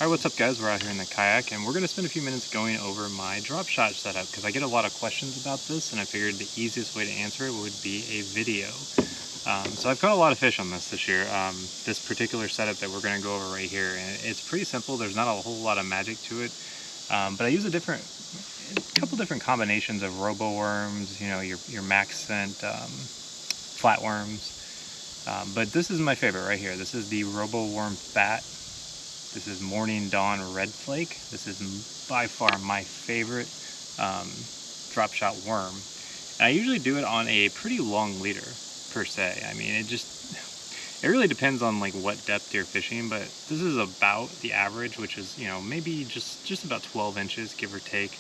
Alright, what's up guys? We're out here in the kayak and we're going to spend a few minutes going over my Dropshot setup because I get a lot of questions about this and I figured the easiest way to answer it would be a video. So I've caught a lot of fish on this year. This particular setup that we're going to go over right here, and it's pretty simple. There's not a whole lot of magic to it, but I use a couple different combinations of robo worms, you know, your max scent flatworms. But this is my favorite right here. This is the robo worm fat. This is Morning Dawn Red Flake. This is by far my favorite Dropshot worm. And I usually do it on a pretty long leader per se. I mean, it really depends on like what depth you're fishing, but this is about the average, which is, you know, maybe just about 12 inches, give or take.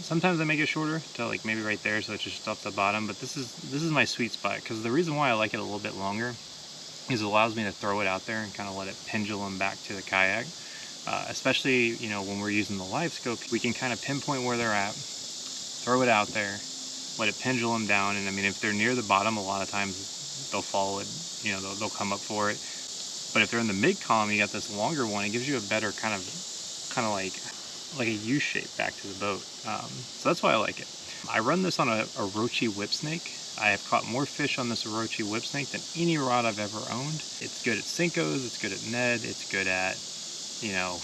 Sometimes I make it shorter to like maybe right there, so it's just off the bottom, but this is my sweet spot because the reason why I like it a little bit longer is it allows me to throw it out there and kind of let it pendulum back to the kayak. Especially, you know, when we're using the live scope, we can kind of pinpoint where they're at, throw it out there, let it pendulum down, and I mean, if they're near the bottom, a lot of times they'll follow it, you know, they'll come up for it. But if they're in the mid column, you got this longer one, it gives you a better kind of like a U shape back to the boat. So that's why I like it. I run this on a Orochi whip snake. I have caught more fish on this Orochi whip snake than any rod I've ever owned. It's good at Sinkos, it's good at Ned, it's good at, you know,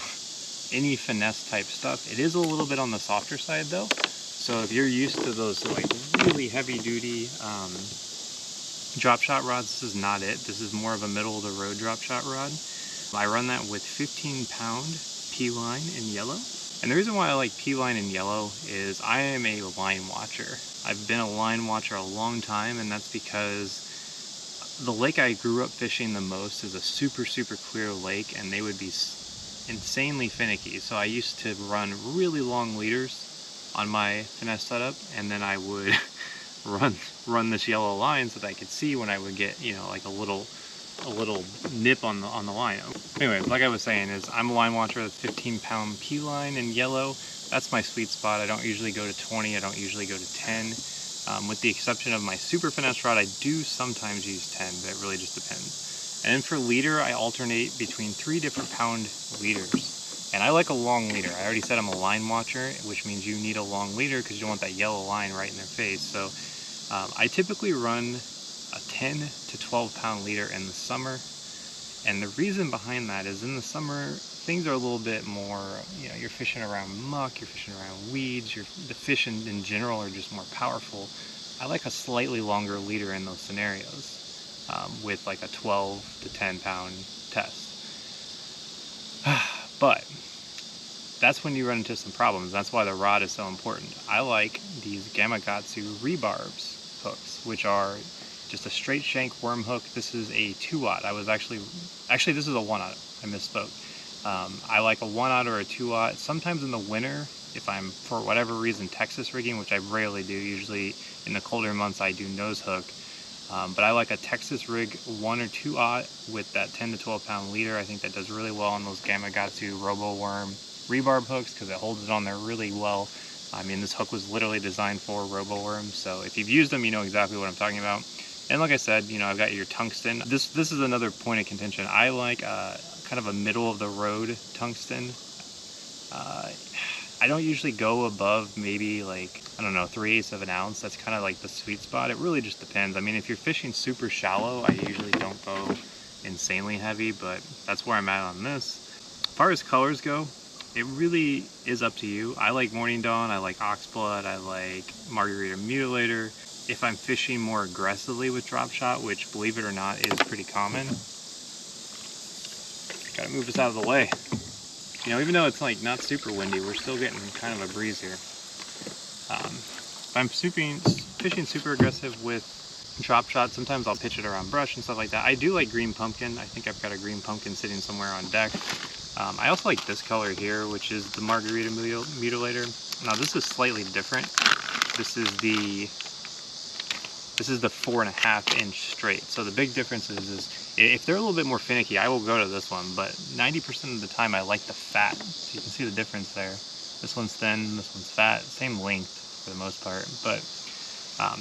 any finesse type stuff. It is a little bit on the softer side though. So if you're used to those like really heavy duty Dropshot rods, this is not it. This is more of a middle of the road Dropshot rod. I run that with 15-pound P-line in yellow. And the reason why I like P-line in yellow is I am a line watcher. I've been a line watcher a long time, and that's because the lake I grew up fishing the most is a super clear lake, and they would be insanely finicky. So I used to run really long leaders on my finesse setup, and then I would run this yellow line so that I could see when I would get, you know, like a little nip on the line. Anyway, like I was saying, is I'm a line watcher with 15-pound P-line in yellow. That's my sweet spot. I don't usually go to 20. I don't usually go to 10. With the exception of my super finesse rod, I do sometimes use 10, but it really just depends. And then for leader, I alternate between 3 different pound leaders. And I like a long leader. I already said I'm a line watcher, which means you need a long leader because you don't want that yellow line right in their face. So I typically run a 10 to 12 pound leader in the summer. And the reason behind that is in the summer, things are a little bit more, you know, you're fishing around muck, you're fishing around weeds, the fish in general are just more powerful. I like a slightly longer leader in those scenarios with like a 12 to 10 pound test. But that's when you run into some problems. That's why the rod is so important. I like these Gamakatsu rebarbs hooks, which are just a straight shank worm hook. This is a 2-aught. I was actually this is a 1-aught. I misspoke. I like a 1-aught or a 2-aught. Sometimes in the winter, if I'm for whatever reason Texas rigging, which I rarely do, usually in the colder months I do nose hook. But I like a Texas rig 1 or 2-aught with that 10 to 12 pound leader. I think that does really well on those Gamakatsu robo worm rebarb hooks because it holds it on there really well. I mean, this hook was literally designed for robo worms, so if you've used them, you know exactly what I'm talking about. And like I said, you know, I've got your tungsten. This is another point of contention. I like kind of a middle of the road tungsten. I don't usually go above maybe like, I don't know, 3/8 of an ounce. That's kind of like the sweet spot. It really just depends. I mean, if you're fishing super shallow, I usually don't go insanely heavy, but that's where I'm at on this. As far as colors go, it really is up to you. I like Morning Dawn, I like Oxblood, I like Margarita Mutilator. If I'm fishing more aggressively with Dropshot, which believe it or not is pretty common, gotta move this out of the way. You know, even though it's like not super windy, we're still getting kind of a breeze here. If I'm fishing super aggressive with Dropshot, sometimes I'll pitch it around brush and stuff like that. I do like green pumpkin. I think I've got a green pumpkin sitting somewhere on deck. I also like this color here, which is the Margarita Mutilator. Now this is slightly different. This is the 4.5 inch straight. So the big difference is if they're a little bit more finicky, I will go to this one, but 90% of the time I like the fat. So you can see the difference there. This one's thin, this one's fat, same length for the most part, but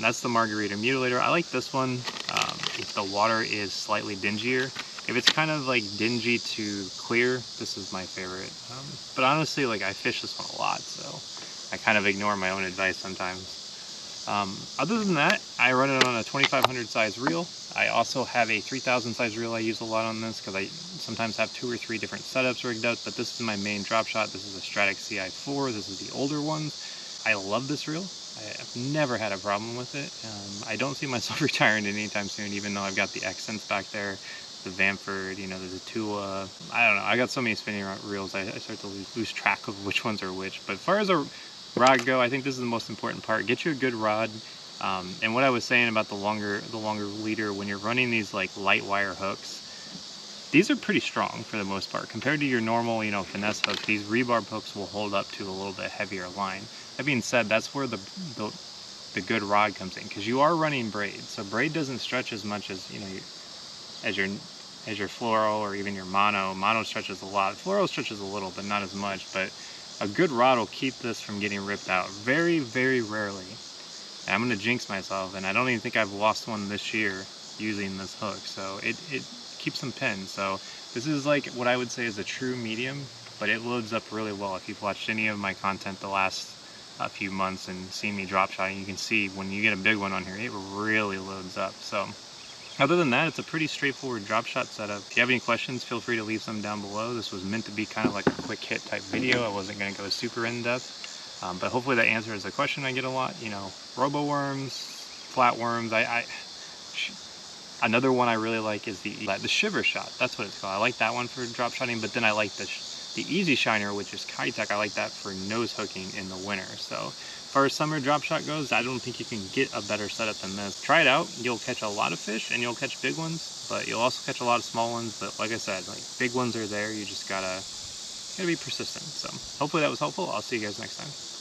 that's the Margarita Mutilator. I like this one if the water is slightly dingier. If it's kind of like dingy to clear, this is my favorite. But honestly, like I fish this one a lot, so I kind of ignore my own advice sometimes. Other than that, I run it on a 2500 size reel. I also have a 3000 size reel I use a lot on this because I sometimes have 2 or 3 different setups rigged up, but this is my main drop shot. This is a Stratic CI4. This is the older ones. I love this reel. I've never had a problem with it. I don't see myself retiring it anytime soon, even though I've got the Accents back there, the Vamford, you know, there's a Tua. I don't know. I got so many spinning reels, I start to lose track of which ones are which. But as far as a rod go, I think this is the most important part. Get you a good rod. And what I was saying about the longer leader, when you're running these like light wire hooks, these are pretty strong for the most part compared to your normal, you know, finesse hooks. These rebarb hooks will hold up to a little bit heavier line. That being said, that's where the good rod comes in, because you are running braid. So braid doesn't stretch as much as, you know, as your fluoro or even your mono. Mono stretches a lot. Fluoro stretches a little, but not as much. But a good rod will keep this from getting ripped out. Very, very rarely. And I'm gonna jinx myself, and I don't even think I've lost one this year using this hook. So it keeps some pins. So this is like what I would say is a true medium, but it loads up really well. If you've watched any of my content the last few months and seen me drop shotting, you can see when you get a big one on here, it really loads up. So other than that, it's a pretty straightforward drop shot setup. If you have any questions, feel free to leave some down below. This was meant to be kind of like a quick hit type video. I wasn't going to go super in depth, but hopefully that answers the question I get a lot. You know, robo worms, flatworms. Another one I really like is the shiver shot. That's what it's called. I like that one for drop shotting, but then I like the easy shiner, which is Kitech. I like that for nose hooking in the winter. So as far as summer drop shot goes, I don't think you can get a better setup than this. Try it out. You'll catch a lot of fish and you'll catch big ones, but you'll also catch a lot of small ones. But like I said, like big ones are there. You just gotta be persistent. So hopefully that was helpful. I'll see you guys next time.